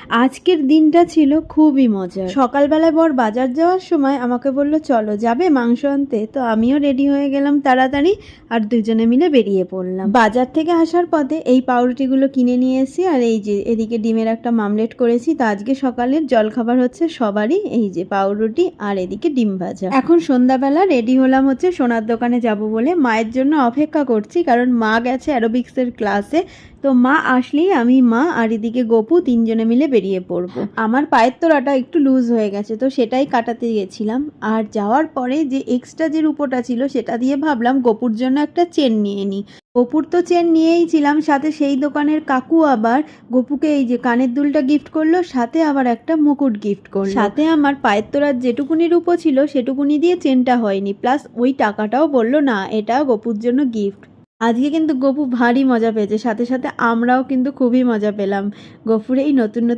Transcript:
আজকের দিনটা ছিল খুবই মজার। সকালবেলায় বর বাজার যাওয়ার সময় আমাকে বলল, চলো যাবে মাংস আনতে। তো আমিও রেডি হয়ে গেলাম তাড়াতাড়ি, আর দুজনে মিলে বেরিয়ে পড়লাম। বাজার থেকে আসার পথে এই পাউরুটিগুলো কিনে নিয়ে এসেছি, আর এই যে এদিকে ডিমের একটা মামলেট করেছি। তো আজকে সকালের জলখাবার হচ্ছে সবারই এই যে পাউরুটি, আর এদিকে ডিম ভাজা। এখন সন্ধ্যাবেলা রেডি হলাম হচ্ছে সোনার দোকানে যাব বলে। মায়ের জন্য অপেক্ষা করছি, কারণ মা গেছে অ্যারোবিক্সের ক্লাসে। তো মা আসলেই আমি, মা আর এদিকে গপু তিনজনে মিলে বেরিয়ে পড়বো। আমার পায়ের তোড়াটা একটু লুজ হয়ে গেছে, তো সেটাই কাটাতে গেছিলাম। আর যাওয়ার পরে যে এক্সট্রা যে রূপোটা ছিল সেটা দিয়ে ভাবলাম গপুর জন্য একটা চেন নিয়ে নিই। গপুর তো চেন নিয়েই ছিলাম, সাথে সেই দোকানের কাকু আবার গপুকে এই যে কানের দুলটা গিফট করলো, সাথে আবার একটা মুকুট গিফট করলো। সাথে আমার পায়ের তোড়ার যেটুকুনি রূপো ছিল সেটুকুনি দিয়ে চেনটা হয়নি, প্লাস ওই টাকাটাও বললো না, এটা গপুর জন্য গিফট। আজকে কিন্তু গপু ভারী মজা পেয়েছে, সাথে সাথে আমরাও কিন্তু খুবই মজা পেলাম। গপুর এই নতুন নতুন